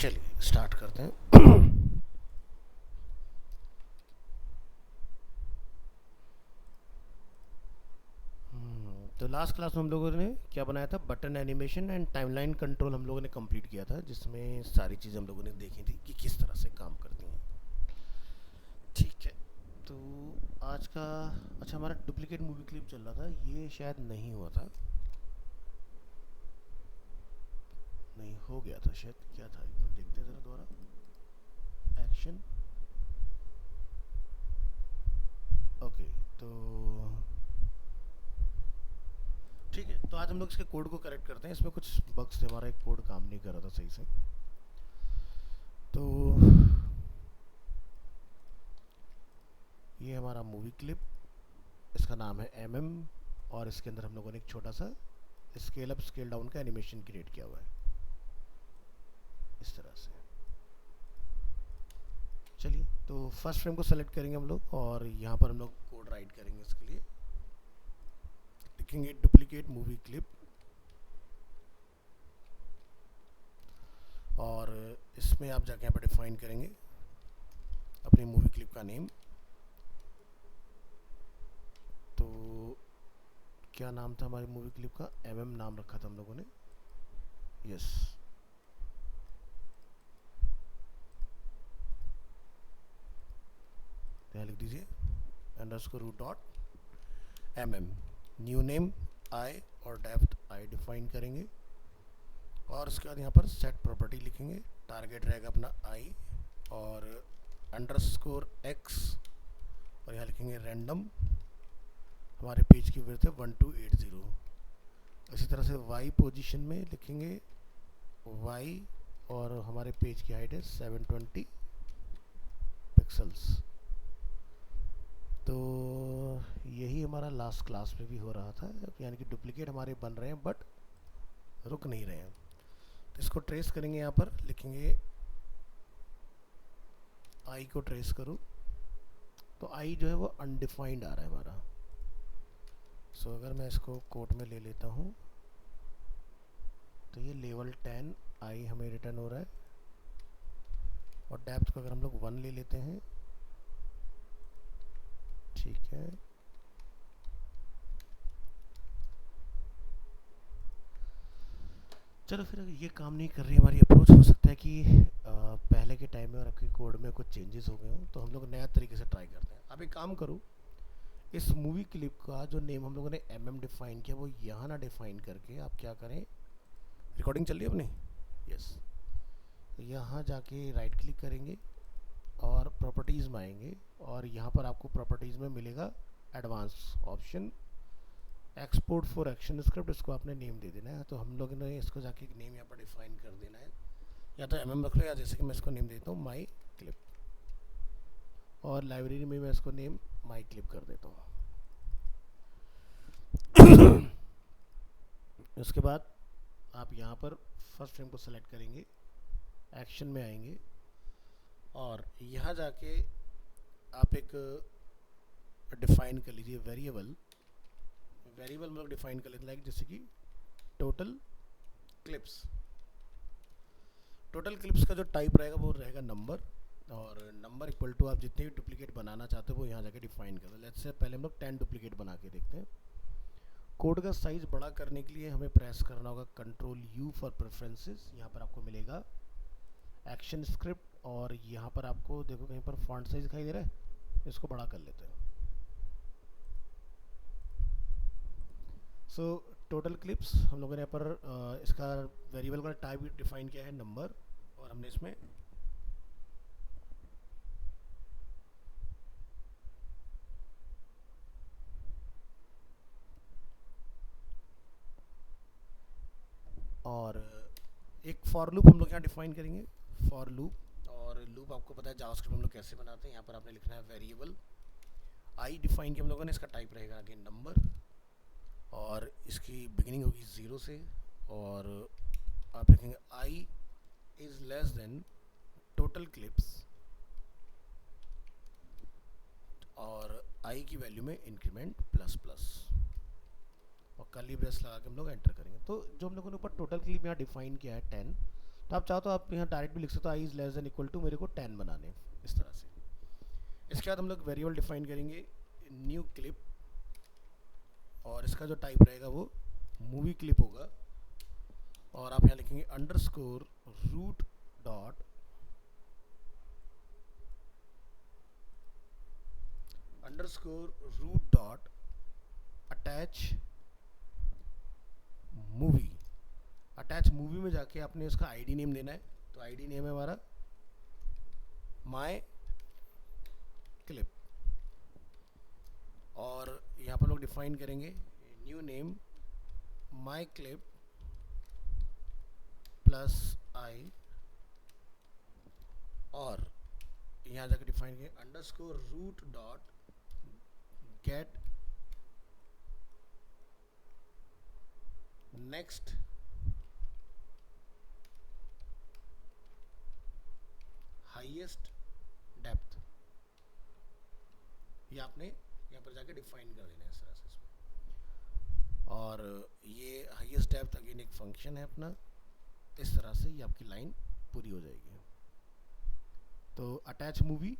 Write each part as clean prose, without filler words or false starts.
चलिए स्टार्ट करते हैं। तो लास्ट क्लास में हम लोगों ने क्या बनाया था, button animation and timeline control हम लोगों ने कंप्लीट किया था, जिसमें सारी चीज़ें हम लोगों ने देखी थी कि किस तरह से काम करती हैं। ठीक है, तो आज का अच्छा हमारा डुप्लीकेट मूवी क्लिप चल रहा था, ये शायद नहीं हुआ था, नहीं हो गया था शायद, क्या था एक मिनट देखते हैं ज़रा दोबारा। Action, okay. तो ठीक है, तो आज हम लोग इसके कोड को करेक्ट करते हैं। इसमें कुछ बग्स थे, हमारा एक कोड काम नहीं कर रहा था सही से। तो ये हमारा मूवी क्लिप, इसका नाम है एमएम, और इसके अंदर हम लोगों ने एक छोटा सा स्केल अप स्केल डाउन का एनिमेशन क्रिएट किया हुआ है इस तरह से। चलिए, तो फर्स्ट फ्रेम को सेलेक्ट करेंगे हम लोग, और यहाँ पर हम लोग कोड राइट करेंगे। इसके लिए लिखेंगे डुप्लीकेट मूवी क्लिप, और इसमें आप जाके यहाँ पर डिफाइन करेंगे अपनी मूवी क्लिप का नेम। तो क्या नाम था हमारी मूवी क्लिप का, एमएम नाम रखा था हम लोगों ने, यस। यहाँ लिख दीजिए underscore root dot mm, new name i और डेप्थ आई डिफाइन करेंगे, और उसके बाद यहाँ पर सेट प्रॉपर्टी लिखेंगे। टारगेट रहेगा अपना आई, और अंडरस्कोर एक्स, और यहाँ लिखेंगे रैंडम। हमारे पेज की विड्थ है 1280। इसी तरह से वाई पोजीशन में लिखेंगे वाई, और हमारे पेज की हाइट है 720 पिक्सल्स। तो यही हमारा लास्ट क्लास में भी हो रहा था, यानी कि डुप्लीकेट हमारे बन रहे हैं बट रुक नहीं रहे हैं। तो इसको ट्रेस करेंगे, यहाँ पर लिखेंगे आई को ट्रेस करो, तो आई जो है वो अनडिफाइंड आ रहा है हमारा। सो अगर मैं इसको कोड में ले लेता हूँ, तो ये लेवल 10 आई हमें रिटर्न हो रहा है, और डेप्थ को अगर हम लोग 1 ले लेते हैं, ठीक है। चलो फिर अगर ये काम नहीं कर रही हमारी अप्रोच, हो सकता है कि पहले के टाइम में और आपके कोड में कुछ चेंजेस हो गए हों, तो हम लोग नया तरीके से ट्राई करते हैं। अब एक काम करो, इस मूवी क्लिप का जो नेम हम लोगों ने एमएम डिफाइन किया, वो यहाँ ना डिफाइन करके आप क्या करें, रिकॉर्डिंग चल रही है अपनी, यस। यहाँ जाके राइट क्लिक करेंगे और प्रॉपर्टीज़ में आएंगे, और यहाँ पर आपको प्रॉपर्टीज़ में मिलेगा advance option, export for action script. इसको आपने नेम दे देना है। तो हम लोग ने इसको जाके एक नेम यहाँ पर डिफाइन कर देना है, या तो एमएम रख लो, या जैसे कि मैं इसको नेम देता हूँ माई क्लिप, और लाइब्रेरी में मैं इसको नेम माई क्लिप कर देता हूँ। उसके बाद आप यहाँ पर फर्स्ट फ्रेम को सेलेक्ट करेंगे, एक्शन में आएंगे, और यहाँ जाके आप एक डिफाइन कर लीजिए वेरिएबल हम लोग डिफाइन कर लेते हैं, लाइक जैसे कि टोटल क्लिप्स। टोटल क्लिप्स का जो टाइप रहेगा वो रहेगा नंबर, और नंबर इक्वल टू आप जितने भी डुप्लीकेट बनाना चाहते हो वो यहाँ जाके डिफाइन कर दो। लेट्स से पहले हम लोग 10 डुप्लीकेट बना के देखते हैं। कोड का साइज़ बड़ा करने के लिए हमें प्रेस करना होगा कंट्रोल यू फॉर प्रेफरेंसेस। यहाँ पर आपको मिलेगा एक्शन स्क्रिप्ट, और यहाँ पर आपको देखो कहीं पर फॉन्ट साइज दिखाई दे रहा है, इसको बड़ा कर लेते हैं। सो टोटल क्लिप्स हम लोगों ने यहाँ पर इसका वेरिएबल का टाइप डिफाइन किया है नंबर, और हमने इसमें और एक फॉर लूप हम लोग यहाँ डिफाइन करेंगे, फॉर लूप। और लूप आपको पता है जावास्क्रिप्ट हम लोग कैसे बनाते हैं। यहाँ पर आपने लिखना है वेरिएबल आई डिफाइन किया हम लोगों ने, इसका टाइप रहेगा आगे नंबर, और इसकी बिगिनिंग होगी 0 से, और आप लिखेंगे I is less than total clips, और आई की वैल्यू में इंक्रीमेंट प्लस प्लस, और कर्ली ब्रेस लगा के हम लोग एंटर करेंगे। तो जो हम लोगों ने ऊपर टोटल क्लिप यहाँ डिफाइन किया है 10, तो आप चाहो तो आप यहाँ डायरेक्ट भी लिख सकते हो, I is less than equal to मेरे को 10 बनाने, इस तरह से। इसके बाद हम लोग वेरिएबल डिफाइन करेंगे न्यू क्लिप, और इसका जो टाइप रहेगा वो मूवी क्लिप होगा। और आप यहाँ लिखेंगे underscore root dot attach movie. Attach movie में जाके आपने इसका आईडी नेम देना है, तो आईडी नेम है हमारा माय क्लिप। और यहाँ पर लोग डिफाइन करेंगे new name my clip plus I, और यहाँ जाकर डिफाइन करेंगे underscore root dot get next highest depth. ये आपने यहाँ पर जाके डिफाइन कर देना है इस तरह से इसमें। और ये हाईएस्ट डेप्थ अगेन एक फंक्शन है अपना। इस तरह से ये आपकी लाइन पूरी हो जाएगी। तो अटैच मूवी,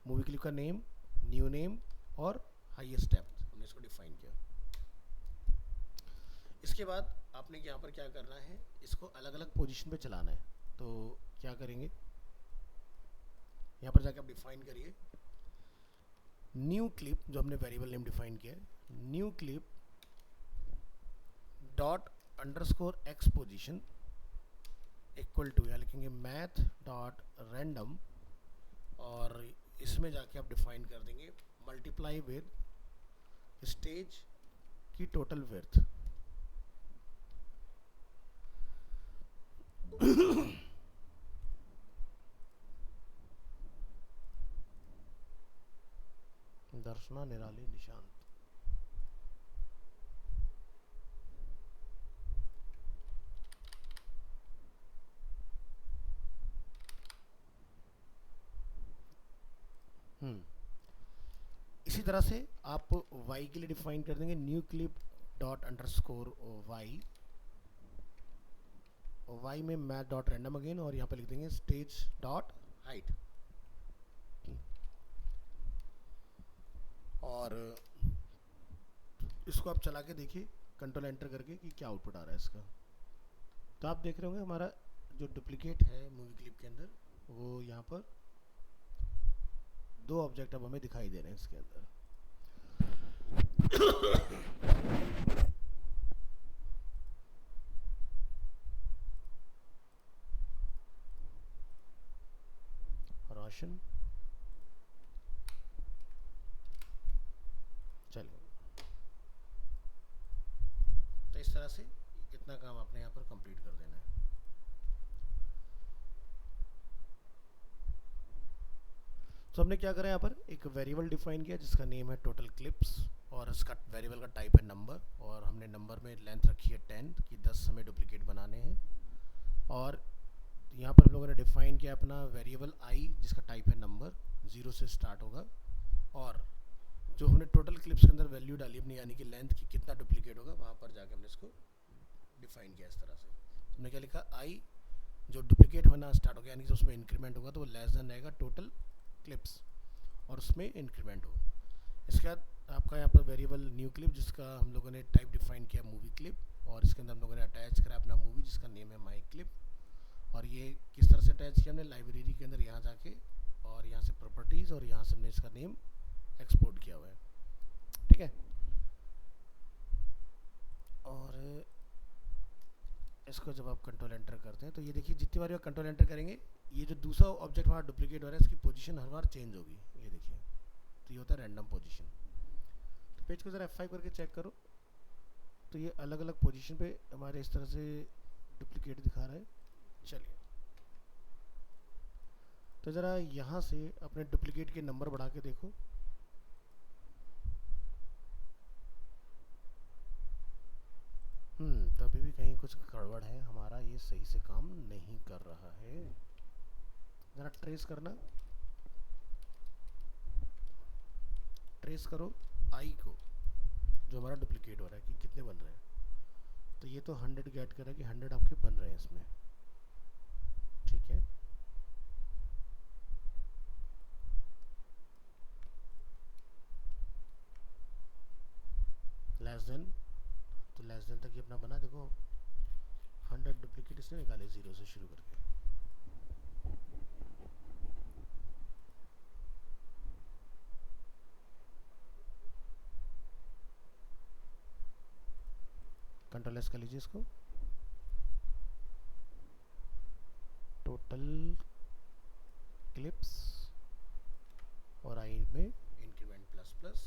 मूवी क्लिप का नेम, न्यू नेम और हाईएस्ट डेप्थ, हमने इसको डिफाइन किया। इसके बाद आपने यहाँ पर क्या करना है, इसको अलग अलग पोजीशन पे चलाना है। तो क्या करेंगे, यहाँ पर जाके आप डिफाइन करिए न्यू क्लिप, जो हमने वेरिएबल नेम डिफाइन किया है, new clip dot underscore x position equal to, यहाँ लिखेंगे मैथ डॉट रैंडम, और इसमें जाके आप डिफाइन कर देंगे मल्टीप्लाई विद स्टेज की टोटल विड्थ। दर्शना निराली निशांत। इसी तरह से आप y के लिए डिफाइन कर देंगे new clip dot underscore y, y में मैथ डॉट रैंडम अगेन, और यहाँ पे लिख देंगे स्टेज डॉट हाइट। और इसको आप चला के देखिए कंट्रोल एंटर करके कि क्या आउटपुट आ रहा है इसका। तो आप देख रहे होंगे हमारा जो डुप्लीकेट है मूवी क्लिप के अंदर, वो यहाँ पर दो ऑब्जेक्ट अब हमें दिखाई दे रहे हैं इसके अंदर। रोशन, चलिए। तो इस तरह से इतना काम आपने यहाँ पर कंप्लीट कर देना है। तो हमने क्या करा यहाँ पर, एक वेरिएबल डिफाइन किया जिसका नेम है टोटल क्लिप्स, और इसका वेरिएबल का टाइप है नंबर, और हमने नंबर में लेंथ रखी है 10 कि 10 हमें डुप्लीकेट बनाने हैं। और यहाँ पर हम लोगों ने डिफाइन किया अपना वेरिएबल आई जिसका टाइप है नंबर, 0 से स्टार्ट होगा। और जो हमने टोटल क्लिप्स के अंदर वैल्यू डाली अपनी, यानी कि लेंथ की कितना डुप्लीकेट होगा, वहाँ पर जाके हमने इसको डिफाइन किया इस तरह से। हमने क्या लिखा, आई जो डुप्लीकेट होना स्टार्ट हो गया, यानी कि उसमें इंक्रीमेंट होगा तो वो लेस देन रहेगा टोटल क्लिप्स, और उसमें इंक्रीमेंट हो। इसके बाद आपका यहाँ पर वेरिएबल न्यू क्लिप जिसका हम लोगों ने टाइप डिफाइन किया मूवी क्लिप, और इसके अंदर हम लोगों ने अटैच करा अपना मूवी जिसका नेम है माई क्लिप। और ये किस तरह से अटैच किया हमने, लाइब्रेरी के अंदर यहाँ जाके, और यहाँ से प्रॉपर्टीज़, और यहाँ से हमने इसका नेम एक्सपोर्ट किया हुआ है। ठीक है। और इसको जब आप कंट्रोल एंटर करते हैं तो ये देखिए जितनी बार आप कंट्रोल एंटर करेंगे, ये जो दूसरा ऑब्जेक्ट हमारा डुप्लीकेट हो रहा है इसकी पोजीशन हर बार चेंज होगी। ये देखिए, तो ये होता है रैंडम पोजीशन। तो पेज को ज़रा F5 करके चेक करो, तो ये अलग अलग पोजीशन पे हमारे इस तरह से डुप्लीकेट दिखा रहा है। चलिए, तो ज़रा यहाँ से अपने डुप्लीकेट के नंबर बढ़ा के देखो। तो अभी भी कहीं कुछ गड़बड़ है, हमारा ये सही से काम नहीं कर रहा है। ज़रा ट्रेस करना, ट्रेस करो आई को जो हमारा डुप्लीकेट हो रहा है कि कितने बन रहे हैं। तो ये तो 100 गेट कर रहा है कि 100 आपके बन रहे हैं इसमें। देन, तो लेस देन तक ये अपना बना। देखो 100 डुप्लीकेट इसने निकाले जीरो से शुरू करके। कंट्रोल एस कर लीजिए इसको। टोटल क्लिप्स और आई में increment plus plus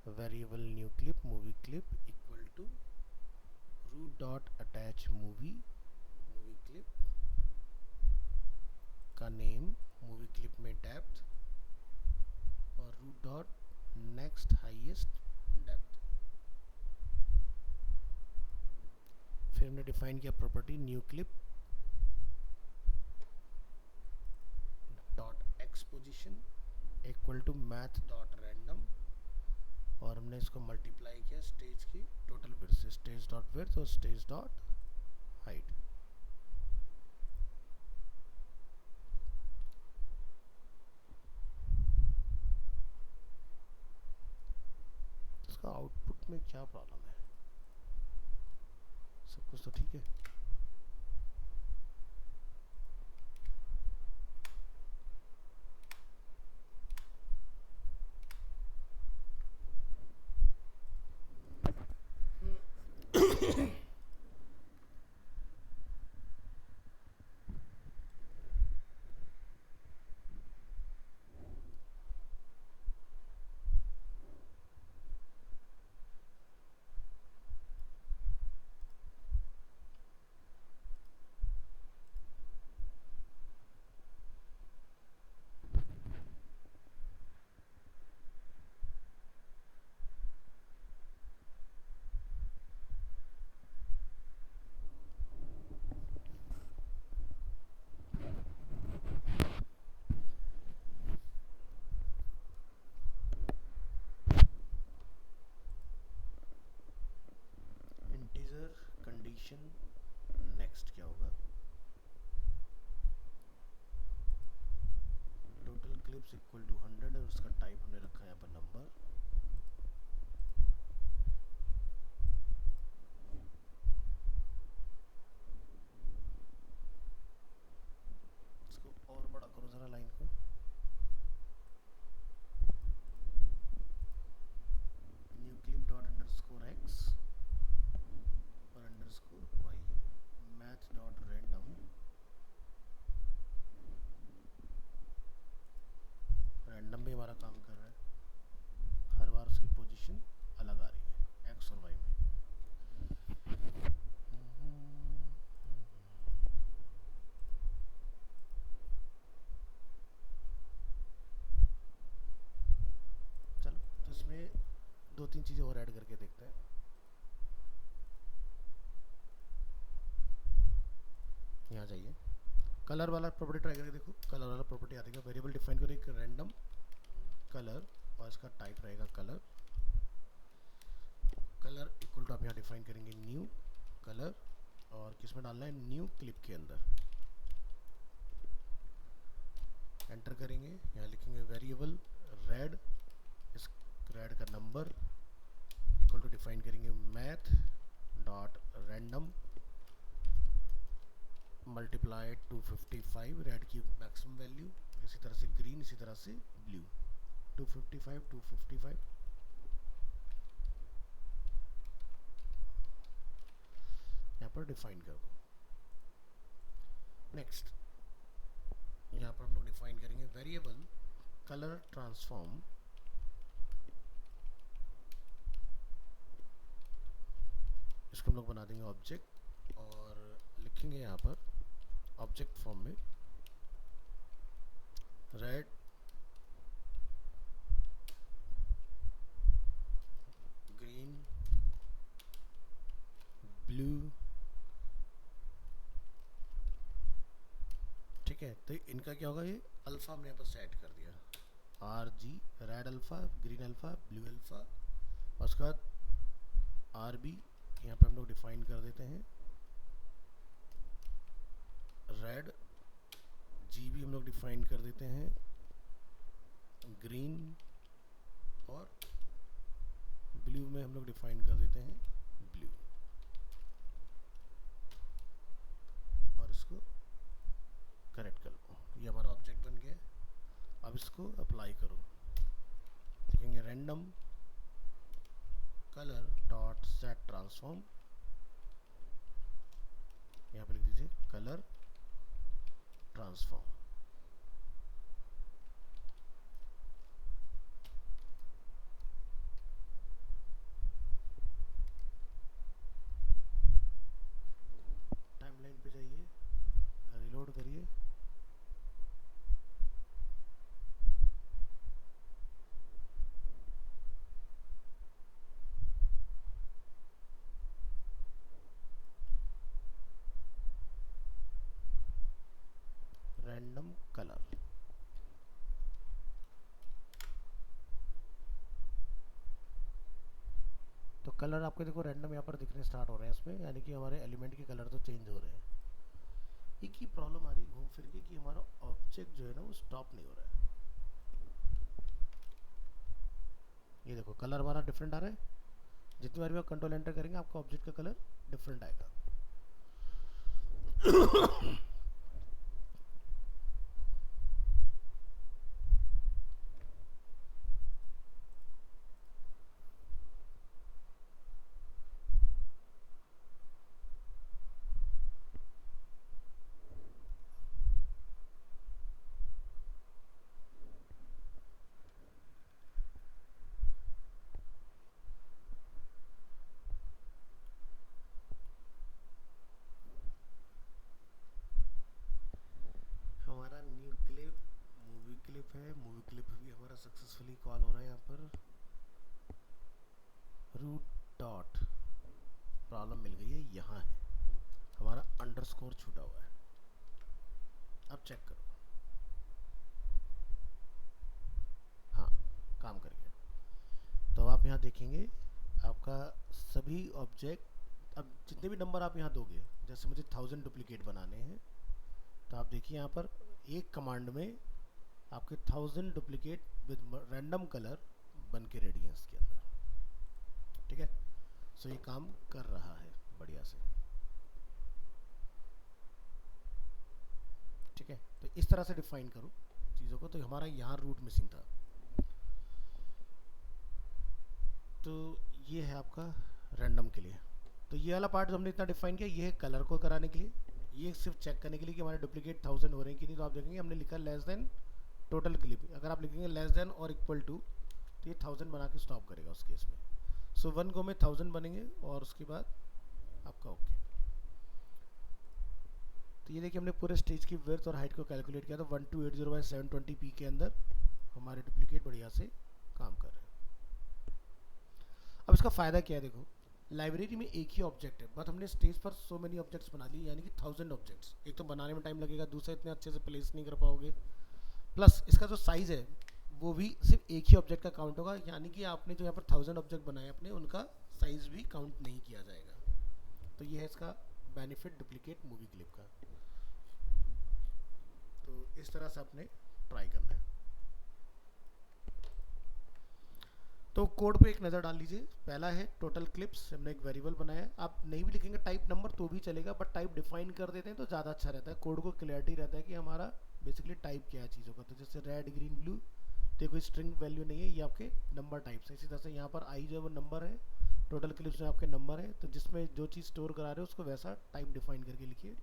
variable new clip movie clip equal to root dot attach movie clip का नेम, मूवी क्लिप में डेप्थ और root dot next highest depth. फिर हमने डिफाइन किया property new clip dot x position equal to math dot random, और हमने इसको multiply किया स्टेज की टोटल विड्थ से, स्टेज डॉट विड्थ और स्टेज डॉट हाइट। इसका आउटपुट में क्या प्रॉब्लम है? सब कुछ तो ठीक है। इंटीजर कंडीशन नेक्स्ट क्या होगा? टोटल क्लिप्स इक्वल टू 100 और उसका टाइप हमने रखा है यहाँ पर नंबर। इसको और बड़ा करो जरा लाइन को। New clip dot underscore X और underscore Y, math dot random random भी हमारा काम कर रहा है, हर बार उसकी पोजीशन अलग आ रही है एक्स और वाई में। चलो तो इसमें दो तीन चीज़ें और ऐड करके देखते हैं। यहाँ जाइए, कलर वाला प्रॉपर्टी ट्राई करके देखो। कलर वाला प्रॉपर्टी आ जाएगा, वेरिएबल डिफाइन करो एक रैंडम कलर और इसका टाइप रहेगा कलर। कलर इक्वल टू आप यहाँ डिफाइन करेंगे न्यू कलर और किसमें डालना है? न्यू क्लिप के अंदर। एंटर करेंगे, यहाँ लिखेंगे वेरिएबल रेड, इस रेड का नंबर इक्वल टू डिफाइन करेंगे math dot random multiply 255 red की मैक्सिमम वैल्यू, इसी तरह से ग्रीन, इसी तरह से ब्लू। 255 यहाँ पर डिफाइन कर दो। नेक्स्ट यहाँ पर हम लोग डिफाइन करेंगे वेरिएबल कलर ट्रांसफॉर्म, इसको हम लोग बना देंगे ऑब्जेक्ट और लिखेंगे यहाँ पर ऑब्जेक्ट फॉर्म में रेड ग्रीन ब्लू। ठीक है, तो इनका क्या होगा? ये अल्फ़ा हमने यहाँ पर सेट कर दिया, RG red alpha, green alpha, blue alpha, और उसके बाद RB यहाँ पे हम लोग डिफाइन कर देते हैं रेड, GB हम लोग डिफाइन कर देते हैं ग्रीन और ब्लू में हम लोग डिफाइन कर देते हैं ब्लू, और इसको करेक्ट कर लो। ये हमारा ऑब्जेक्ट बन गया। अब इसको अप्लाई करो, देखेंगे random colour dot set transform, यहाँ पे लिख दीजिए कलर ट्रांसफॉर्म। टाइमलाइन पे जाइए, रिलोड करिए, रैंडम कलर। तो कलर आपको देखो रैंडम यहाँ पर दिखने स्टार्ट हो रहे हैं इसमें, यानी कि हमारे एलिमेंट के कलर तो चेंज हो रहे हैं। एक ही प्रॉब्लम आ रही है घूम फिर के कि हमारा ऑब्जेक्ट जो है ना वो स्टॉप नहीं हो रहा है। ये देखो कलर हमारा डिफरेंट आ रहा है, जितनी बार भी आप कंट्रोल एंटर करेंगे आपका ऑब्जेक्ट का कलर डिफरेंट आएगा। हमारा न्यू क्लिप मूवी क्लिप है, मूवी क्लिप भी हमारा सक्सेसफुली कॉल हो रहा है। यहाँ पर रूट डॉट प्रॉब्लम मिल गई है, यहाँ है हमारा अंडरस्कोर छूटा हुआ है। अब चेक करो, हाँ काम कर गया। तो आप यहाँ देखेंगे आपका सभी ऑब्जेक्ट, अब जितने भी नंबर आप यहाँ दोगे, जैसे मुझे 1000 डुप्लीकेट बनाने हैं, तो आप देखिए यहाँ पर एक कमांड में आपके 1000 डुप्लीकेट विद रैंडम कलर बन के रेडी है इसके अंदर। ठीक है, सो ये काम कर रहा है बढ़िया से। ठीक है, तो इस तरह से डिफाइन करो चीज़ों को। तो हमारा यहाँ रूट मिसिंग था, तो ये है आपका रैंडम के लिए। तो ये वाला पार्ट जो हमने इतना डिफाइन किया, ये है कलर को कराने के लिए, ये सिर्फ चेक करने के लिए कि हमारे डुप्लीकेट 1000 हो रहे हैं कि नहीं। तो आप देखेंगे हमने लिखा लेस देन टोटल क्लिप, अगर आप लिखेंगे लेस देन और इक्वल टू, तो ये 1000 बना के स्टॉप करेगा उस केस में। सो 1 गो में 1000 बनेंगे और उसके बाद आपका ओके। तो ये देखिए हमने पूरे स्टेज की विड्थ और हाइट को कैलकुलेट किया, तो 1280/720p के अंदर हमारे डुप्लीकेट बढ़िया से काम कर रहे हैं। अब इसका फ़ायदा क्या है, देखो लाइब्रेरी में एक ही ऑब्जेक्ट है, बट हमने स्टेज पर सो मेनी ऑब्जेक्ट्स बना लिए, यानी कि 1000 ऑब्जेक्ट्स। एक तो बनाने में टाइम लगेगा, दूसरा इतने अच्छे से प्लेस नहीं कर पाओगे, प्लस इसका जो साइज़ है वो भी सिर्फ एक ही ऑब्जेक्ट का काउंट होगा, यानी कि आपने जो यहाँ पर 1000 ऑब्जेक्ट बनाए अपने, उनका साइज़ भी काउंट नहीं किया जाएगा। तो ये है इसका बेनिफिट डुप्लीकेट मूवी क्लिप का। तो इस तरह से आपने ट्राई करना है। तो कोड पे एक नज़र डाल लीजिए। पहला है टोटल क्लिप्स, हमने एक वेरिएबल बनाया है। आप नहीं भी लिखेंगे टाइप नंबर तो भी चलेगा, बट टाइप डिफाइन कर देते हैं तो ज़्यादा अच्छा रहता है, कोड को क्लियरिटी रहता है कि हमारा बेसिकली टाइप क्या है चीज़ों का। तो जैसे रेड ग्रीन ब्लू, तो कोई स्ट्रिंग वैल्यू नहीं है, ये आपके नंबर टाइप्स है। इसी तरह से यहाँ पर आई जो है वो नंबर है, टोटल क्लिप्स में आपके नंबर है, तो जिसमें जो चीज़ स्टोर करा रहे हो उसको वैसा टाइप डिफाइन करके लिखिए,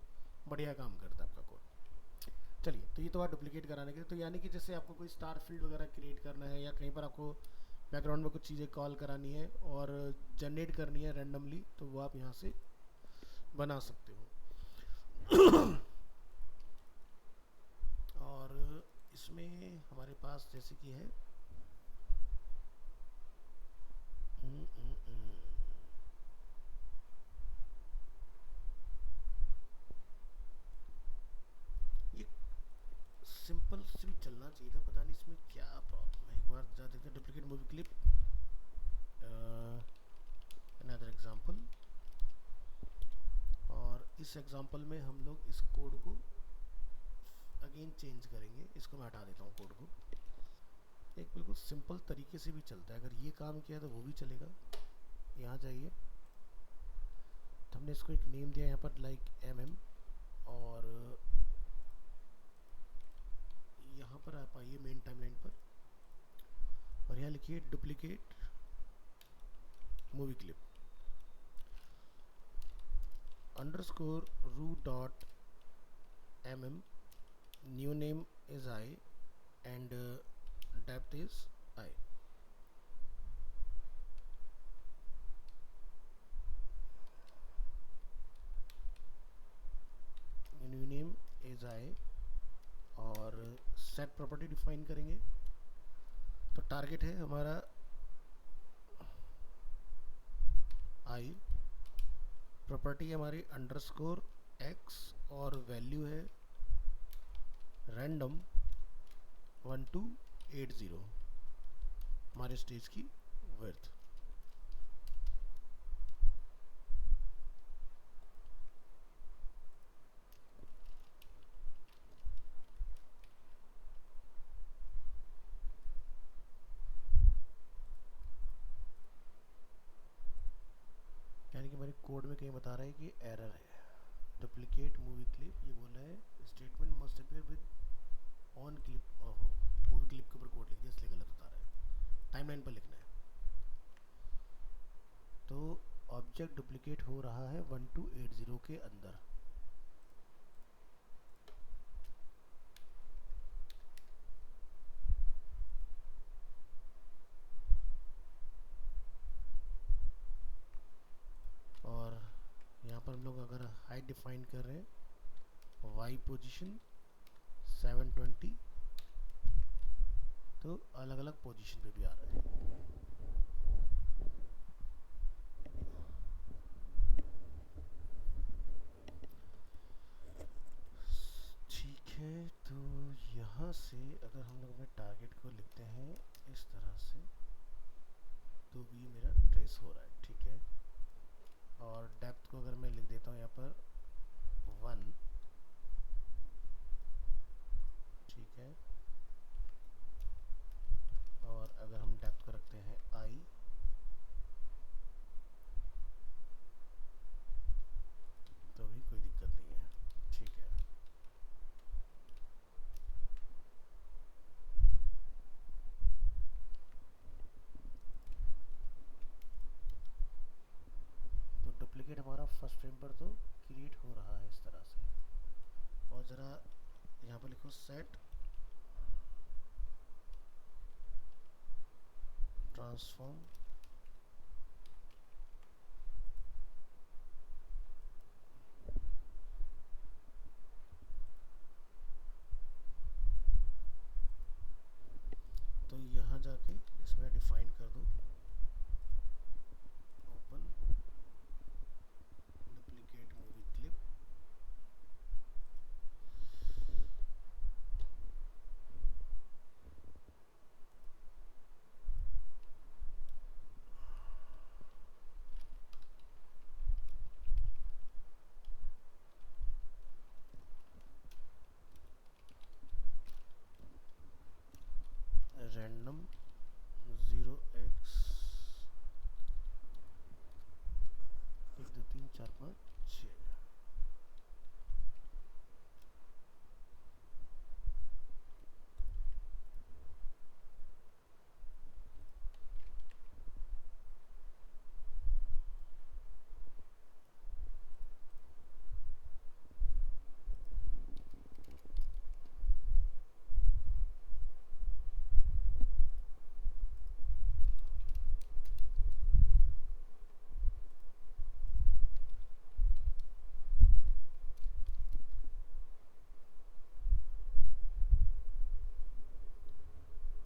बढ़िया काम करता है आपका कोड। चलिए, तो ये तो बात डुप्लीकेट कराने के लिए। तो यानी कि जैसे आपको कोई स्टार फील्ड वगैरह क्रिएट करना है, या कहीं पर आपको बैकग्राउंड में कुछ चीज़ें कॉल करानी है और जनरेट करनी है रैंडमली, तो वो आप यहाँ से बना सकते हो। और इसमें हमारे पास जैसे कि है ये सिंपल से भी चलना चाहिए था, पता नहीं इसमें क्या प्रॉब्लम है। एक बार जा देखते हैं duplicate movie clip, another example. और इस एग्जांपल में हम लोग इस कोड को अगेन चेंज करेंगे। इसको मैं हटा देता हूँ कोड को। एक बिल्कुल सिंपल तरीके से भी चलता है, अगर ये काम किया तो वो भी चलेगा। यहाँ जाइए, तो हमने इसको एक नेम दिया यहाँ पर लाइक MM, और यहाँ पर आप आइए मेन टाइमलाइन पर, और यहाँ लिखिए duplicate movie clip underscore root dot mm, new name is I, and depth is I. New name is I, और सेट प्रॉपर्टी डिफाइन करेंगे। तो टारगेट है हमारा I, प्रॉपर्टी हमारी अंडरस्कोर x, और वैल्यू है रैंडम 1280, हमारे स्टेज की वर्थ। यानी कि हमारे कोड में कहीं बता रहा है कि एरर है, डुप्लीकेट मूवी क्लिप, ये बोल रहा है statement must appear with on clip. ओहो, मूवी क्लिप के ऊपर कोड लिख दिया इसलिए गलत बता रहा है, टाइमलाइन पर लिखना है। तो ऑब्जेक्ट डुप्लीकेट हो रहा है 1280 के अंदर। और यहाँ पर हम लोग अगर हाइट डिफाइन कर रहे हैं वाई पोजीशन 720, तो अलग अलग पोजीशन पे भी आ रहा है। ठीक है, तो यहाँ से अगर हम लोग अपने टारगेट को लिखते हैं इस तरह से, तो भी मेरा ट्रेस हो रहा है। ठीक है, और डेप्थ को अगर मैं लिख देता हूँ यहाँ पर 1, ठीक है, और अगर हम डेप्थ को रखते हैं I, तो भी कोई दिक्कत नहीं है। ठीक है, तो डुप्लीकेट हमारा फर्स्ट फ्रेम पर तो क्रिएट हो रहा है इस तरह से। और ज़रा यहाँ पर लिखो सेट ट्रांसफॉर्म तो यहाँ जाके इसमें डिफाइन कर दो open duplicate movie clip, random 0x 1 2 3 4 5 6।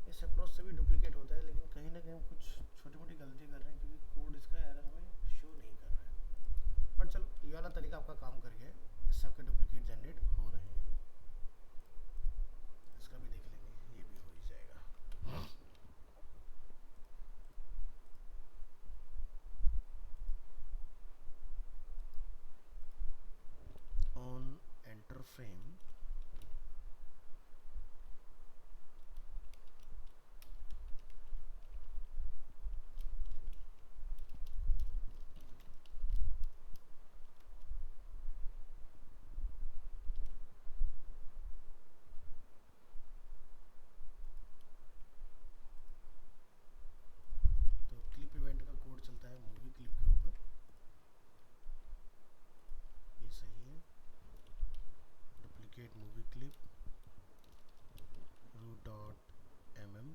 इस अप्रोच से भी डुप्लीकेट होता है, लेकिन कहीं ना कहीं हम कुछ छोटी मोटी गलती कर रहे हैं क्योंकि कोड इसका एरर हमें शो नहीं कर रहा है। बट चलो, ये वाला तरीका आपका काम कर गया है, इससे आपके डुप्लीकेट जनरेट हो रहे हैं। इसका भी देख लेंगे, ये भी हो ही जाएगा। On enter frame, movie clip root dot mm,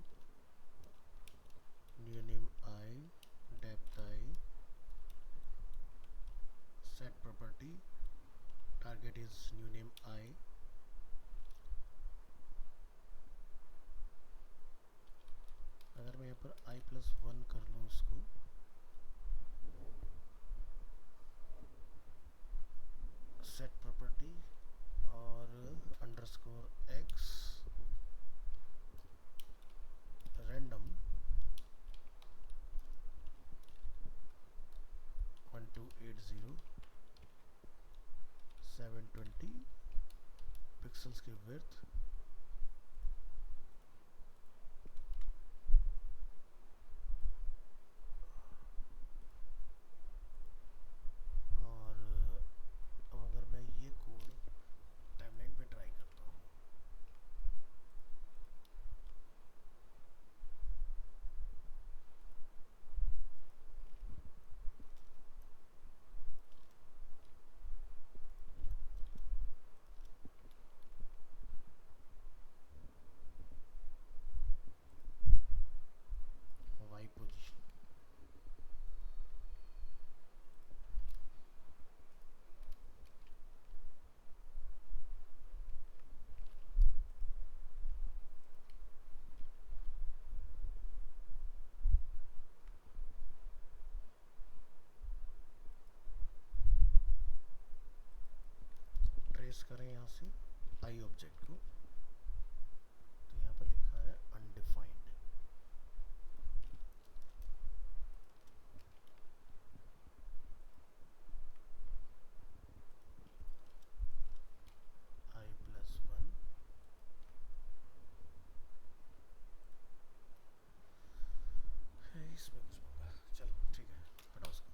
new name I, depth I, set property, target is new name I. अगर मैं यहाँ पर i+1 कर लूँ इसको, set property और _x random 1280 720 पिक्सल्स की विड्थ, और अब अगर मैं ये कोड टाइमलाइन पे ट्राई करता हूँ, वाई पोजीशन, ट्रेस करें यहाँ से आई ऑब्जेक्ट को, तो यहाँ पर लिखा है अनडिफाइंड, i+1 है, इसमें कुछ होगा, चलो ठीक है, हटाओ उसको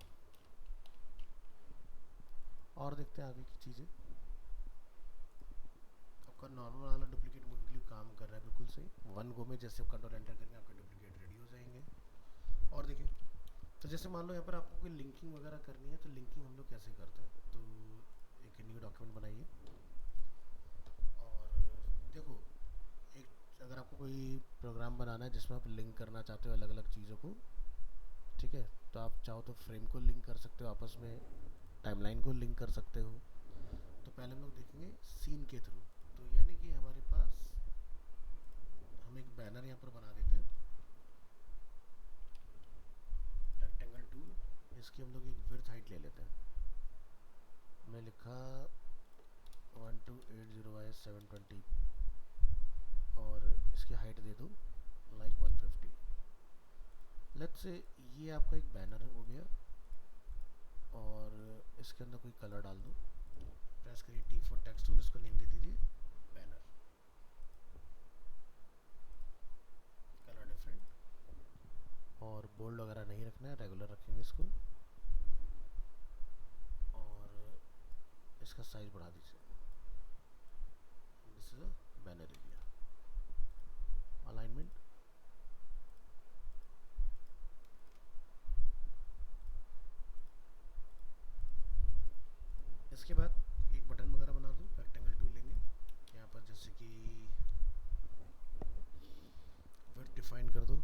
और देखते हैं आगे की चीज़ें। आपका नॉर्मल वाला डुप्लीकेट मूवी क्लिप काम कर रहा है बिल्कुल सही, 1 गो में जैसे आप कंट्रोल एंटर करेंगे आपके डुप्लीकेट रेडी हो जाएंगे। और देखिए, तो जैसे मान लो यहाँ पर आपको कोई लिंकिंग वगैरह करनी है, तो लिंकिंग हम लोग कैसे करते हैं, तो एक न्यू डॉक्यूमेंट बनाइए और देखो, एक अगर आपको कोई प्रोग्राम बनाना है जिसमें आप लिंक करना चाहते हो अलग अलग चीज़ों को, ठीक है, तो आप चाहो तो फ्रेम को लिंक कर सकते हो आपस में, टाइमलाइन को लिंक कर सकते हो। तो पहले हम लोग देखेंगे सीन के थ्रू, तो यानी कि हमारे पास हम एक बैनर यहाँ पर बना देते हैं, रेक्टेंगल टूल, इसकी हम लोग एक विड्थ हाइट ले लेते हैं, मैं लिखा 1280x720 और इसकी हाइट दे दूँ लाइक 150। लेट्स से ये आपका एक बैनर हो गया और इसके अंदर कोई कलर डाल दो, प्रेस करिए T फॉर टेक्स्ट टूल, इसको नेम दे दीजिए बैनर, कलर डिफरेंट, और बोल्ड वगैरह नहीं रखना है, रेगुलर रखेंगे इसको, और इसका साइज बढ़ा दीजिए, this is a banner area, alignment, इसके बाद एक बटन वगैरह बना दो, रेक्टेंगल टूल लेंगे, यहाँ पर जैसे कि विड्थ डिफाइन कर दो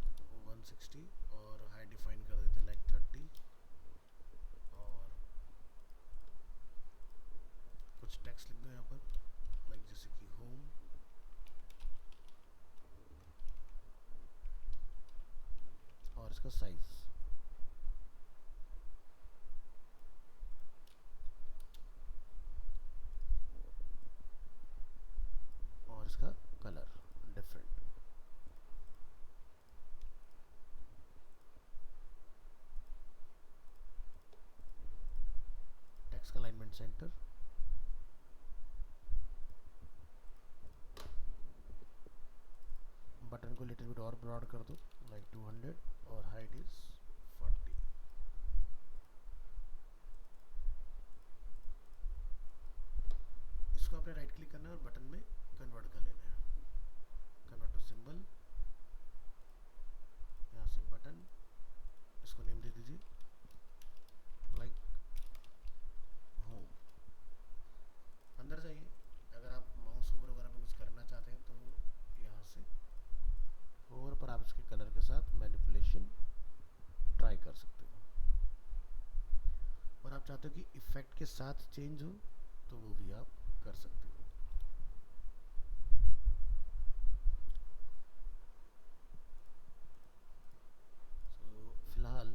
160 और हाइट डिफाइन कर देते हैं लाइक 30, और कुछ टेक्स्ट लिख दो यहाँ पर लाइक जैसे कि होम, और इसका साइज, और इसका कलर डिफरेंट, टेक्स्ट का अलाइनमेंट सेंटर, बटन को लिटिल बिट और ब्रॉड कर दो लाइक 200 और हाइट इज 40। इसको आपने राइट क्लिक करना है और बटन में कन्वर्ट कर लेना है, कन्वर्ट टू सिंबल, यहाँ से बटन, इसको नेम दे दीजिए लाइक होम। अंदर जाइए, अगर आप माउस ओवर चाहते हो कि इफ़ेक्ट के साथ चेंज हो तो वो भी आप कर सकते हो। फिलहाल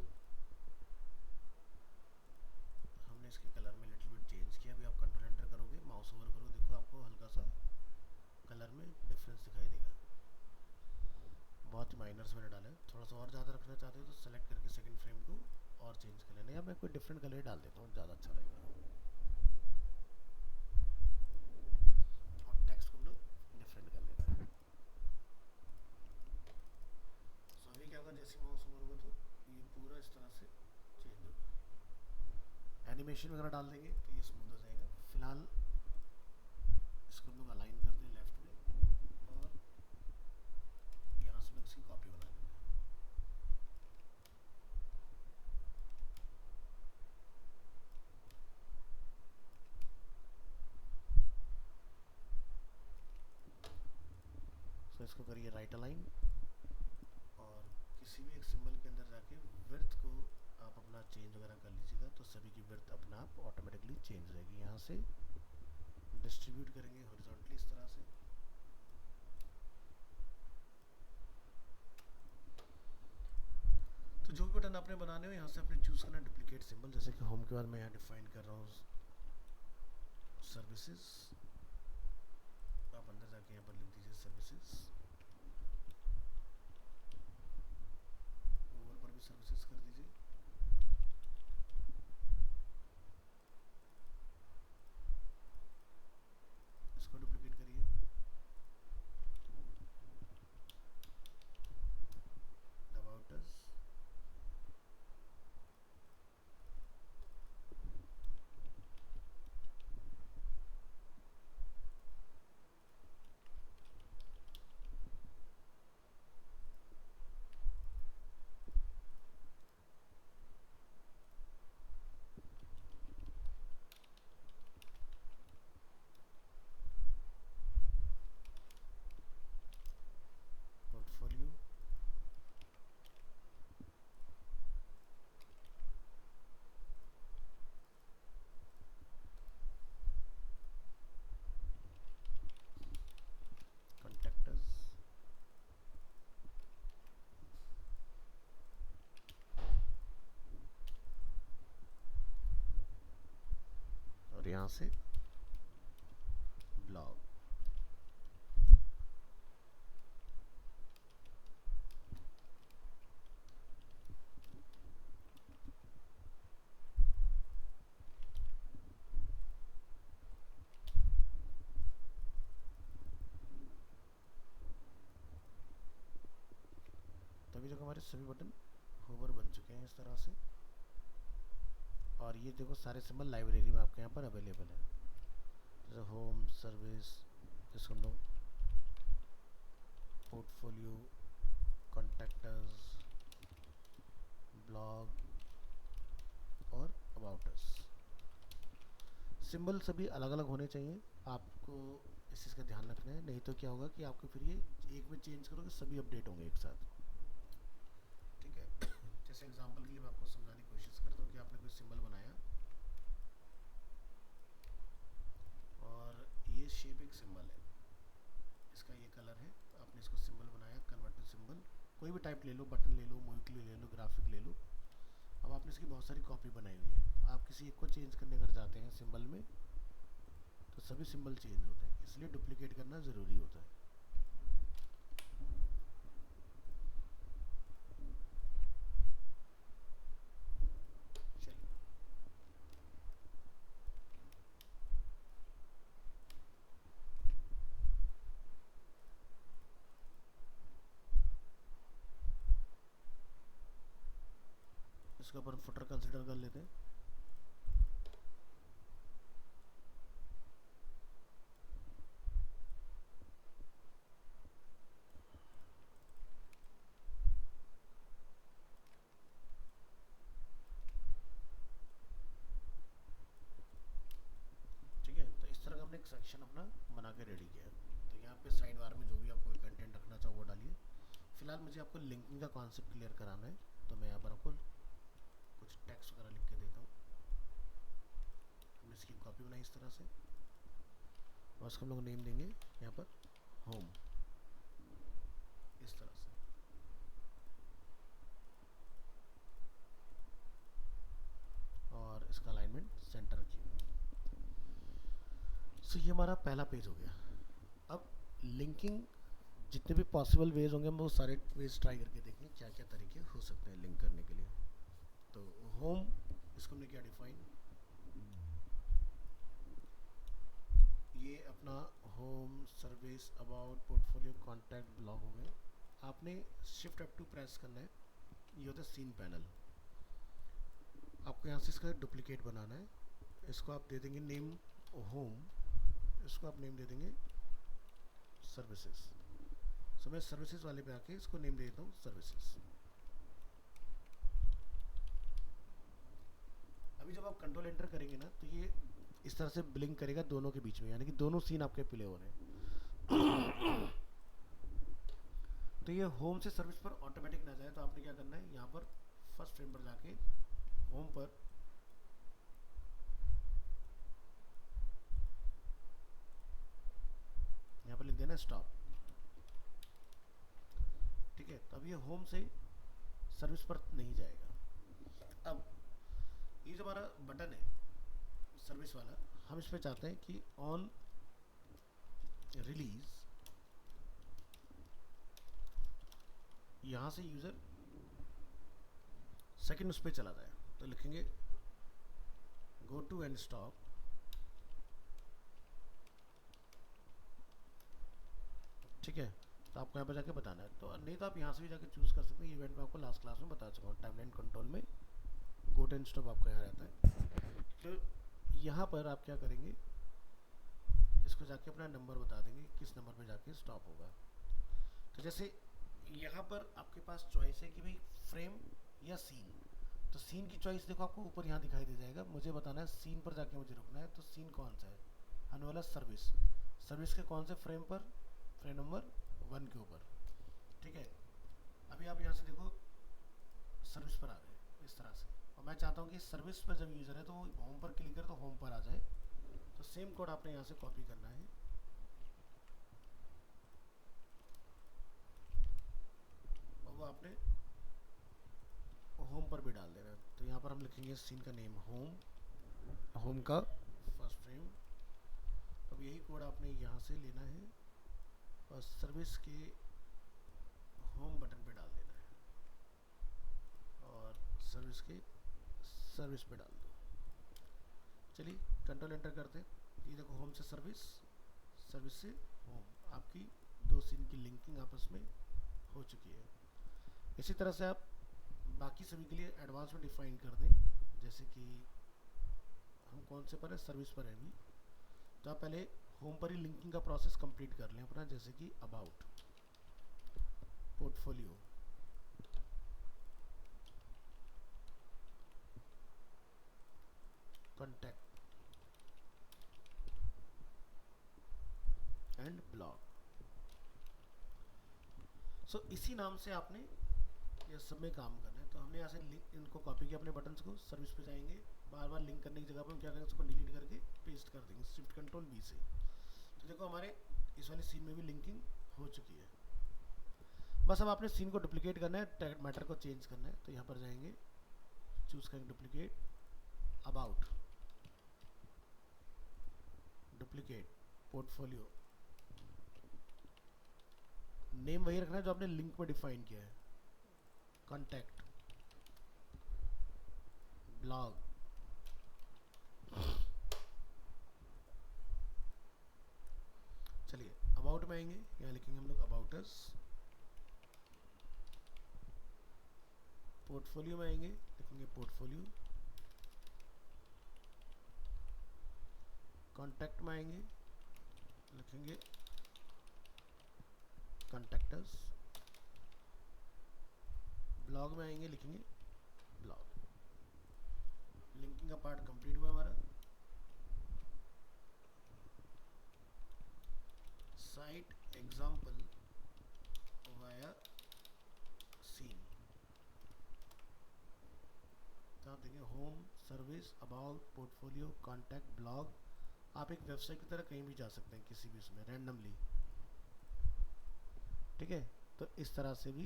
हमने इसके कलर में लिटिल बिट चेंज किया। अभी आप कंट्रोल एंटर करोगे, माउस ओवर करो, देखो आपको हल्का सा कलर में डिफरेंस दिखाई देगा। बहुत ही माइनर्स मैंने डाले। थोड़ा सा और ज़्यादा रखना चाहते हो तो सेलेक्ट करके सेकंड फ्रेम को और चेंज कर लेना, या मैं कोई डिफरेंट कलर डाल देता हूँ, ज़्यादा अच्छा रहेगा। और टेक्स्ट को हम लोग डिफरेंट कर लेना है। सो अभी क्या होगा, जैसे माउस ओवर होगा तो ये पूरा इस तरह से चेंज होगा। एनिमेशन वगैरह डाल देंगे तो ये स्मूथ हो जाएगा। फिलहाल इसको हम लोग अलाइन करते हैं लेफ्ट में, और यहाँ से लोग इसकी कॉपी बना लेंगे। सो इसको करिए राइट अलाइन, और किसी भी एक सिंबल के अंदर जाके विड्थ को आप अपना चेंज वगैरह कर लीजिएगा, तो सभी की विड्थ अपना आप ऑटोमेटिकली चेंज हो जाएगी। यहाँ से डिस्ट्रीब्यूट करेंगे हॉरिजॉन्टली इस तरह से। तो जो भी बटन आपने बनाने हो यहाँ से आपने चूज़ करना डुप्लीकेट सिंबल। जैसे कि होम के बाद मैं यहाँ डिफाइन कर रहा हूँ सर्विसेज, आप अंदर जाके यहाँ पर लिख दीजिए सर्विसेज। ओवर पर भी सर्विसेज कर दीजिए। इसको डुप्लीकेट करिए। अबाउट अस, पोर्टफोलियो, कॉन्टैक्टस, और यहाँ से ब्लॉग। तो अभी देखो हमारे सभी बटन होवर बन चुके हैं इस तरह से। और ये देखो सारे सिंबल लाइब्रेरी में आपके यहाँ पर अवेलेबल है, जैसे होम, सर्विस, इसको हम लोग पोर्टफोलियो, कॉन्टैक्टस, ब्लॉग और अबाउट अस। सिंबल सभी अलग अलग होने चाहिए, आपको इस चीज़ का ध्यान रखना है। नहीं तो क्या होगा कि आपको फिर ये एक में चेंज करोगे सभी अपडेट होंगे एक साथ। ठीक है। जैसे एग्जांपल के लिए मैं आपको समझाने की कोशिश करता हूँ कि आपने कोई सिंबल बनाया और ये शेप एक सिंबल है, इसका ये कलर है, आपने इसको सिंबल बनाया, कन्वर्ट टू सिंबल। कोई भी टाइप ले लो, बटन ले लो, मोइकली ले लो, ग्राफिक ले लो। अब आपने इसकी बहुत सारी कॉपी बनाई हुई है, आप किसी एक को चेंज करने अगर जाते हैं सिंबल में तो सभी सिंबल चेंज होते हैं, इसलिए डुप्लीकेट करना ज़रूरी होता है। चलिए, इसके ऊपर फुटर कंसिडर कर लेते हैं। ठीक है, तो इस तरह का हमने एक सेक्शन अपना बना के रेडी किया है। तो यहाँ पे साइड बार में जो भी आप कोई कंटेंट रखना चाहो वो डालिए। फिलहाल मुझे आपको लिंकिंग का कॉन्सेप्ट क्लियर कराना है, तो मैं यहाँ पर आपको कुछ टेक्स्ट वगैरह लिख के देता हूँ। हमने इसकी कॉपी बनाई इस तरह से, और इसको हम लोग नेम देंगे यहाँ पर होम, इस तरह से। और इसका अलाइनमेंट सेंटर रखिए। सो ये हमारा पहला पेज हो गया। अब लिंकिंग जितने भी पॉसिबल वेज होंगे हम वो सारे वेज ट्राई करके देखेंगे क्या क्या तरीके हो सकते हैं लिंक करने के लिए। तो होम, इसको हमने क्या डिफाइन, ये अपना home, service, about, portfolio, contact, blog हो गए। आपने शिफ्ट F2 प्रेस करना है, ये होता है सीन पैनल। आपको यहाँ से इसका डुप्लीकेट बनाना है। इसको आप दे देंगे नेम होम, इसको आप नेम दे देंगे सर्विसेज। सो मैं सर्विसेज वाले पे आके इसको नेम दे देता हूँ सर्विसेज। अभी जब आप कंट्रोल एंटर करेंगे ना तो ये इस तरह से ब्लिंक करेगा दोनों के बीच में, यानी कि दोनों सीन आपके प्ले हो रहे हैं। तो ये होम से सर्विस पर ऑटोमेटिक ना जाए तो आपने क्या करना है, यहाँ पर फर्स्ट फ्रेम पर जाके होम पर यहाँ पर लिख देना स्टॉप। ठीक है, तो अब ये होम से सर्विस पर नहीं जाएगा। अब ये जो हमारा बटन है सर्विस वाला, हम इस पर चाहते हैं कि ऑन रिलीज यहाँ से यूज़र सेकंड उस पर चला जाए। तो लिखेंगे गो टू एंड स्टॉप, ठीक है। तो आपको यहाँ पर जाके बताना है, तो नहीं तो आप यहाँ से भी जाके चूज़ कर सकते हैं। ये इवेंट में आपको लास्ट क्लास में बता चुका हूँ, टाइमलाइन कंट्रोल में गो टू एंड स्टॉप आपका यहाँ रहता है। तो यहाँ पर आप क्या करेंगे, इसको जाके अपना नंबर बता देंगे किस नंबर पे जाके स्टॉप होगा। तो जैसे यहाँ पर आपके पास चॉइस है कि भाई फ्रेम या सीन। तो सीन की चॉइस देखो आपको ऊपर यहाँ दिखाई दे जाएगा। मुझे बताना है सीन पर जाके मुझे रुकना है, तो सीन कौन सा है, आने वाला सर्विस। सर्विस के कौन से फ्रेम पर, फ्रेम नंबर 1 के ऊपर, ठीक है। अभी आप यहाँ से देखो सर्विस पर आ गए इस तरह से, और मैं चाहता हूँ कि सर्विस पर जब यूज़र है तो वो होम पर क्लिक करे तो होम पर आ जाए। तो सेम कोड आपने यहाँ से कॉपी करना है और वो आपने होम पर भी डाल देना है। तो यहाँ पर हम लिखेंगे सीन का नेम होम, होम का फर्स्ट फ्रेम। अब यही कोड आपने यहाँ से लेना है और सर्विस के होम बटन पे डाल देना है और सर्विस के सर्विस पे डाल दो। चलिए कंट्रोल एंटर करते हैं। ये देखो होम से सर्विस, सर्विस से होम, आपकी दो सीन की लिंकिंग आपस में हो चुकी है। इसी तरह से आप बाकी सभी के लिए एडवांस में डिफाइन कर दें। जैसे कि हम कौन से पर है, सर्विस पर है अभी, तो आप पहले होम पर ही लिंकिंग का प्रोसेस कंप्लीट कर लें अपना। जैसे कि about, portfolio, contact and blog. So इसी नाम से आपने ये सब में काम करना है। तो हमने यहाँ से इनको कॉपी किया अपने बटन्स को, सर्विस पे जाएंगे, बार बार लिंक करने की जगह पर हम क्या करेंगे, उसको डिलीट करके पेस्ट कर देंगे शिफ्ट कंट्रोल बी से। तो देखो हमारे इस वाले सीन में भी लिंकिंग हो चुकी है। बस अब आपने सीन को डुप्लीकेट करना है, टैग मैटर को चेंज करना है। तो यहाँ पर जाएंगे, चूज करेंगे duplicate, about, duplicate, portfolio, name वही रखना है जो आपने लिंक में डिफाइन किया है, कॉन्टैक्ट, ब्लॉग, चलिए अबाउट में आएंगे, यहाँ लिखेंगे हम लोग अबाउट अस। पोर्टफोलियो में आएंगे, लिखेंगे पोर्टफोलियो। कॉन्टैक्ट में आएंगे, लिखेंगे कॉन्टैक्टर्स। ब्लॉग में आएंगे, लिखेंगे ब्लॉग। लिंकिंग का पार्ट कंप्लीट हुआ हमारा। साइट एग्जाम्पल वाया सीन, तो आप देखेंगे home, service, about, portfolio, contact, blog. आप एक वेबसाइट की तरह कहीं भी जा सकते हैं किसी भी उसमें रैंडमली। ठीक है, तो इस तरह से भी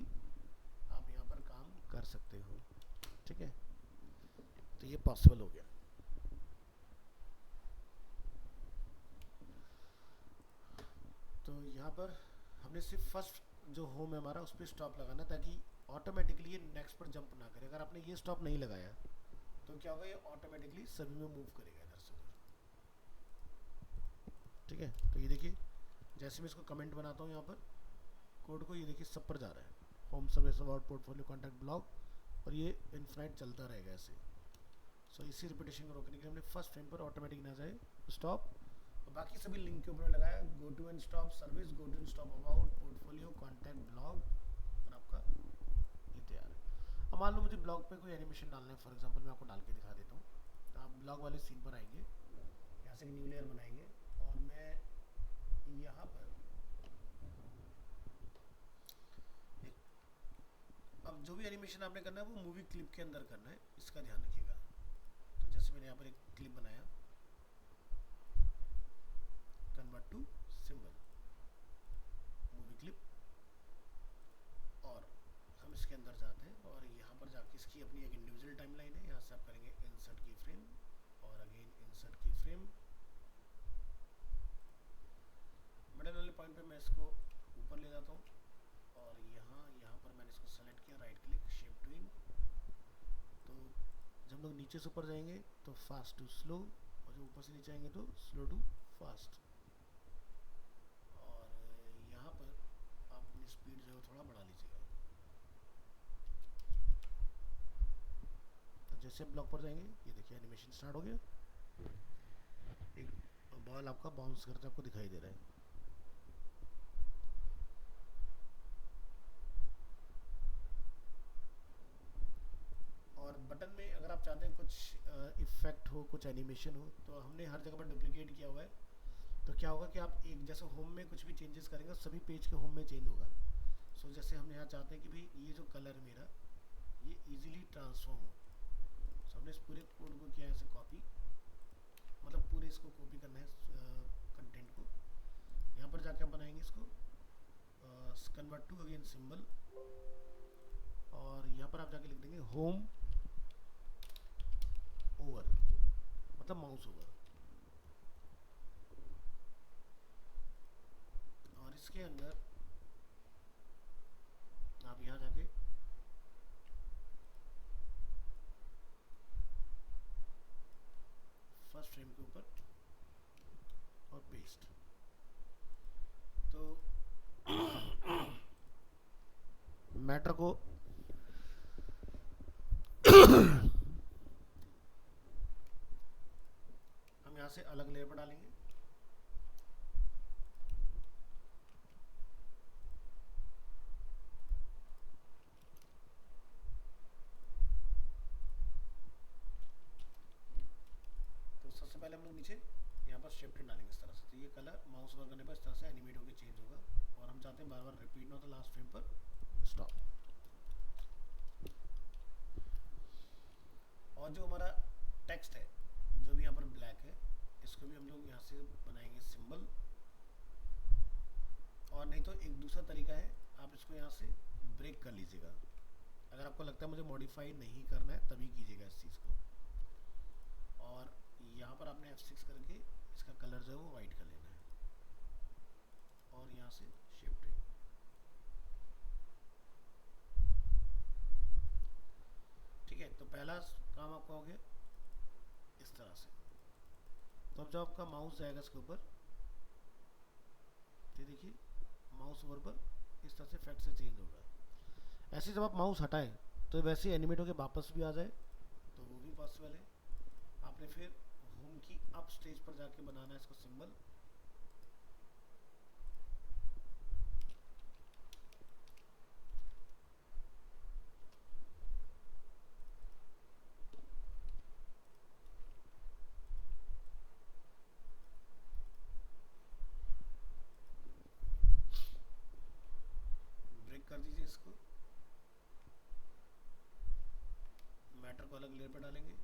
आप यहाँ पर काम कर सकते हो। ठीक है, तो ये पॉसिबल हो गया। तो यहाँ पर हमने सिर्फ फर्स्ट जो होम है हमारा उस पर स्टॉप लगाना, ताकि ऑटोमेटिकली ये नेक्स्ट पर जंप ना करे। अगर आपने ये स्टॉप नहीं लगाया तो क्या होगा, ये ऑटोमेटिकली सभी में मूव करेगा इधर से उधर। ठीक है, तो ये देखिए जैसे मैं इसको कमेंट बनाता हूँ यहाँ पर कोड को, ये देखिए सब पर जा रहा है, home, service, about, portfolio, contact, blog, और ये इनफाइनाइट चलता रहेगा ऐसे। सो इसी रिपीटेशन को रोकने के लिए हमने फर्स्ट फ्रेम पर ऑटोमेटिक ना जाए स्टॉप, और बाकी सभी लिंक के ऊपर लगाया go to and stop service, go to and stop about, portfolio, contact, blog, और आपका ये तैयार है। अब मान लो मुझे ब्लॉग पे कोई एनिमेशन डालना है, फॉर एग्जांपल मैं आपको डाल के दिखा देता हूँ। तो आप ब्लॉग वाले सीन पर आएंगे, यहाँ से न्यू लेयर बनाएंगे, और मैं यहाँ पर अब जो भी एनिमेशन आपने करना है वो मूवी क्लिप के अंदर करना है, इसका ध्यान रखिएगा। तो जैसे मैंने यहाँ पर एक क्लिप बनाया, convert to symbol, movie clip, और हम इसके अंदर जाते हैं और यहाँ पर जाके इसकी अपनी एक इंडिविजुअल टाइमलाइन है, यहाँ से आप करेंगे इंसर्ट की फ्रेम, और अगेन इंसर्ट की फ्रेम। मिडल वाले पॉइंट पे मैं इसको ऊपर ले जाता हूँ, और यहाँ पर मैंने इसको सेलेक्ट किया, राइट क्लिक, शेप ट्विन। तो जब लोग नीचे से ऊपर जाएंगे तो फास्ट टू स्लो, और जब ऊपर से नीचे आएंगे तो स्लो टू फास्ट। और यहाँ पर आप अपनी स्पीड जो है थोड़ा बढ़ा लीजिएगा। तो जैसे आप ब्लॉक पर जाएंगे, ये देखिए एनिमेशन स्टार्ट हो गया, एक बॉल आपका बाउंस करते आपको दिखाई दे रहा है। और बटन में अगर आप चाहते हैं कुछ इफेक्ट हो, कुछ एनिमेशन हो, तो हमने हर जगह पर डुप्लीकेट किया हुआ है। तो क्या होगा कि आप एक जैसे होम में कुछ भी चेंजेस करेंगे सभी पेज के होम में चेंज होगा। सो जैसे हम यहाँ चाहते हैं कि भाई ये जो कलर मेरा ये इजीली ट्रांसफॉर्म हो, सो हमने इस पूरे कोड को किया ऐसे कॉपी, मतलब पूरे इसको कॉपी करना है कंटेंट को। यहाँ पर जाके हम बनाएंगे इसको कन्वर्ट टू अगेन सिंबल, और यहाँ पर आप जाके लिख देंगे होम ओवर, मतलब माउस ओवर। और इसके अंदर आप यहाँ जाके फर्स्ट फ्रेम के ऊपर और पेस्ट। तो मैटर को हम यहाँ से अलग लेयर पर डालेंगे। तो सबसे पहले हम लोग नीचे यहाँ पर शिफ्ट डालेंगे इस तरह से, तो ये कलर माउस ओवर करने पर इस तरह से एनिमेट होकर चेंज होगा, और हम चाहते हैं बार बार रिपीट ना हो, तो लास्ट फ्रेम पर स्टॉप। और जो हमारा टेक्स्ट है जो भी यहाँ पर ब्लैक है, इसको भी हम लोग यहाँ से बनाएंगे सिंबल। और नहीं तो एक दूसरा तरीका है, आप इसको यहाँ से ब्रेक कर लीजिएगा। अगर आपको लगता है मुझे मॉडिफाई नहीं करना है तभी कीजिएगा इस चीज़ को। और यहाँ पर आपने F6 करके इसका कलर जो है वो वाइट कर लेना है, और यहाँ से शिफ्ट। ठीक है, तो पहला काम आपका हो गया इस तरह से। तो अब जब आपका माउस जाएगा इसके ऊपर, ये देखिए माउस ओवर पर इस तरह से इफेक्ट से चेंज होगा। ऐसे जब आप माउस हटाएं तो वैसे एनिमेट होकर वापस भी आ जाए तो वो भी पॉसिबल है। आपने फिर होम की अप स्टेज पर जाके बनाना है इसको सिंबल, ब्रेक कर दीजिए इसको, मैटर को अलग लेयर पर डालेंगे,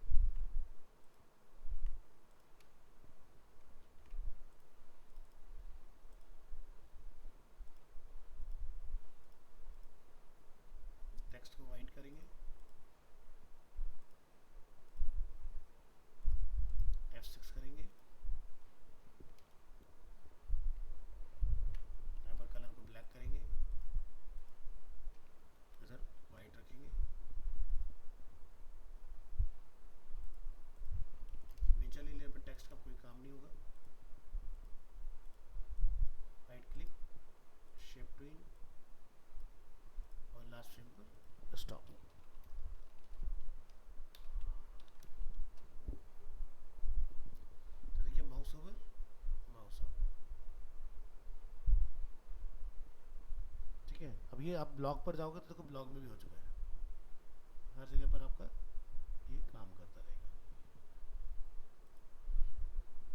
बिटवीन और लास्ट फ्रेम पर स्टॉप। तो देखिए माउस ओवर, माउस ओवर, ठीक है। अब ये आप ब्लॉग पर जाओगे तो देखो ब्लॉग में भी हो चुका है, हर जगह पर आपका ये काम करता रहेगा।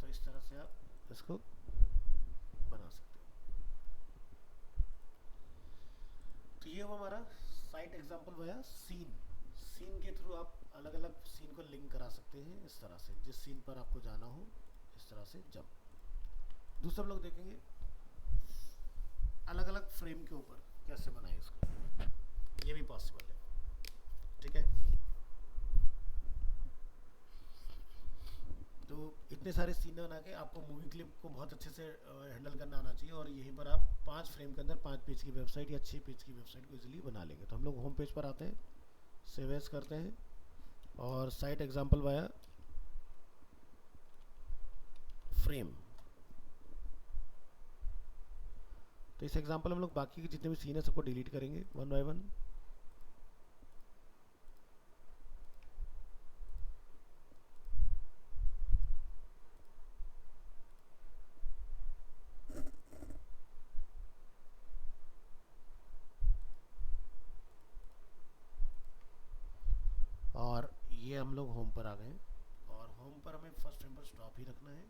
तो इस तरह से आप इसको बना सकते हो। तो ये हुआ हमारा site example via scene. Scene के थ्रू आप अलग अलग सीन को लिंक करा सकते हैं इस तरह से, जिस सीन पर आपको जाना हो इस तरह से जब। दूसरा हम लोग देखेंगे अलग अलग फ्रेम के ऊपर कैसे बनाएं इसको, ये भी पॉसिबल है, ठीक है। तो इतने सारे सीन बना के आपको मूवी क्लिप को बहुत अच्छे से हैंडल करना आना चाहिए, और यहीं पर आप 5 फ्रेम के अंदर 5 पेज की वेबसाइट या 6 पेज की वेबसाइट को इजीली बना लेंगे। तो हम लोग होम पेज पर आते हैं, सेव एज करते हैं, और साइट एग्जांपल वाया फ्रेम। तो इस एग्जांपल हम लोग बाकी के जितने भी सीन है सबको डिलीट करेंगे वन बाय वन। और ये हम लोग होम पर आ गए, और होम पर हमें फर्स्ट फ्रेम पर स्टॉप ही रखना है।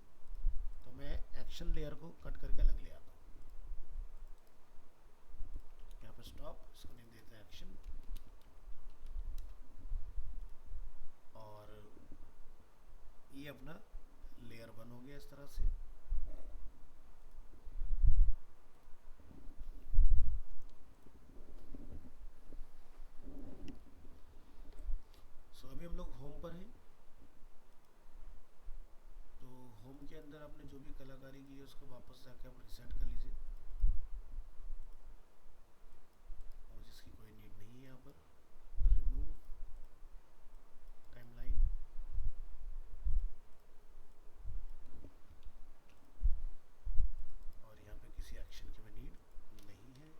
तो मैं एक्शन लेयर को कट करके अलग ले आता हूँ, यहाँ पर स्टॉप, इसको नेम देते हैं एक्शन। और ये अपना लेयर 1 हो गया इस तरह से। सो अभी हम लोग होम पर हैं। तो होम के अंदर आपने जो भी कलाकारी की है उसको वापस जाके आप रिसेट कर लीजिए, और जिसकी कोई नीड नहीं है यहाँ पर। रिमूव टाइमलाइन, और यहाँ पे किसी एक्शन की भी नीड नहीं है।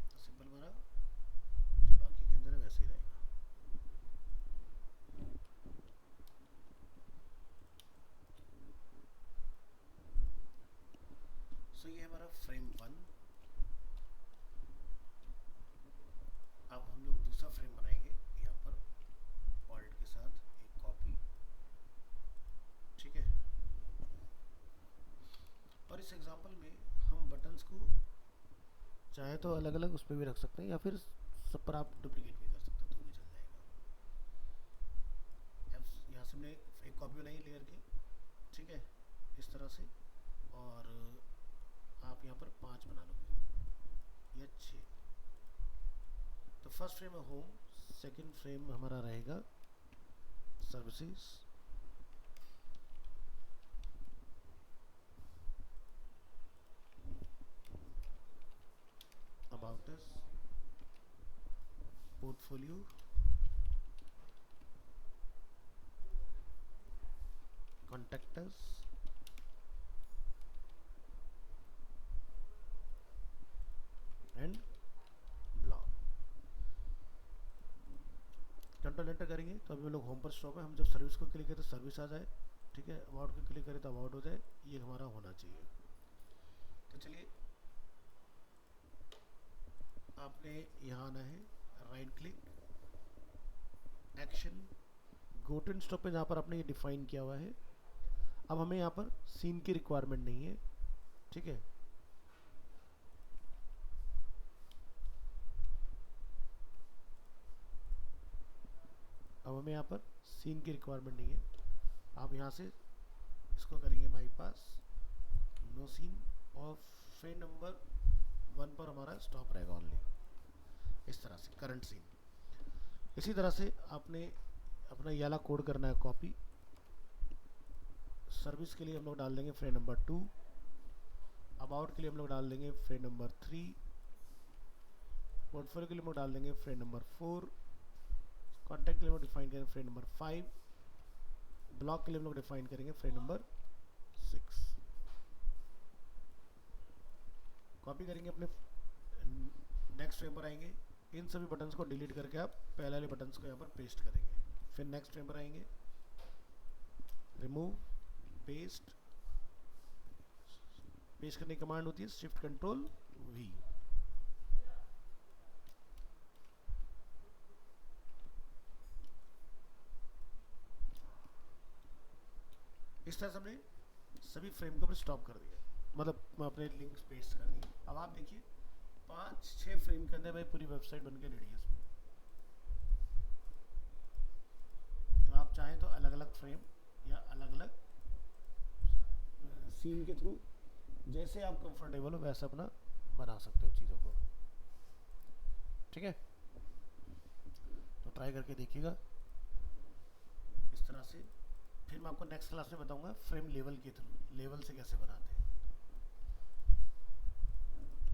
तो सिंपल हमारा जो बाकी के अंदर है वैसे ही रहेगा। सो ये हमारा फ्रेम 1। अब हम लोग दूसरा फ्रेम बनाएंगे यहाँ पर ऑल्ट के साथ एक कॉपी, ठीक है। और इस एग्जांपल में हम बटन्स को चाहे तो अलग अलग उस पर भी रख सकते हैं, या फिर सब पर आप डुप्लीकेट भी कर सकते हो तो भी चल जाएगा। यहाँ से हमने एक कॉपी बनाई लेयर की, ठीक है, इस तरह से। और आप यहाँ पर 5 बना लोगे या 6। तो फर्स्ट फ्रेम है होम, सेकंड फ्रेम हमारा रहेगा services, about us, portfolio, contact us, and blog. Control enter करेंगे तो अभी हम लोग होम पर स्टॉप है। हम जब सर्विस को क्लिक करें तो सर्विस आ जाए, ठीक है। अबाउट को क्लिक करें तो अबाउट हो जाए, ये हमारा होना चाहिए। तो चलिए, आपने यहाँ आना है, right click, action, go to stop पे, जहाँ पर आपने ये डिफाइन किया हुआ है अब हमें यहाँ पर सीन की रिक्वायरमेंट नहीं है, ठीक है। अब हमें यहाँ पर सीन की रिक्वायरमेंट नहीं है, आप यहाँ से इसको करेंगे बाईपास, नो सीन, और फ्रेम नंबर 1 पर हमारा स्टॉप रहेगा ओनली, इस तरह से करंट सीन। इसी तरह से आपने अपना ये वाला कोड करना है कॉपी। सर्विस के लिए हम लोग डाल देंगे फ्रेम नंबर 2, अबाउट के लिए हम लोग डाल देंगे फ्रेम नंबर 3, पोर्टफोलियो के लिए हम लोग डाल देंगे फ्रेम नंबर 4, कॉन्टैक्ट के लिए हम लोग डिफाइन करेंगे फ्रेम नंबर 5, ब्लॉक के लिए हम लोग डिफाइन करेंगे फ्रेम नंबर 6। कॉपी करेंगे, अपने नेक्स्ट फ्रेम पर आएंगे, इन सभी बटन्स को डिलीट करके आप पहले वाले बटन्स को यहाँ पर पेस्ट करेंगे। फिर नेक्स्ट फ्रेम पर आएंगे, रिमूव, पेस्ट। पेस्ट करने की कमांड होती है शिफ्ट कंट्रोल वी। इस तरह से हमने सभी फ्रेम को अपने स्टॉप कर दिया, मतलब अपने लिंक्स पेस्ट कर दिए। अब आप देखिए 5-6 फ्रेम के अंदर भाई पूरी वेबसाइट बनकर रेडी है इसमें। तो आप चाहें तो अलग अलग फ्रेम या अलग अलग सीन के थ्रू जैसे आप कंफर्टेबल हो वैसा अपना बना सकते हो चीज़ों को, ठीक है। तो ट्राई करके देखिएगा इस तरह से। फिर मैं आपको नेक्स्ट क्लास में बताऊंगा फ्रेम लेवल के थ्रू, लेवल से कैसे बनाते हैं।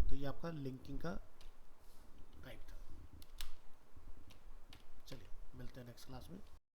तो ये आपका लिंकिंग का टाइप था। चलिए मिलते हैं नेक्स्ट क्लास में।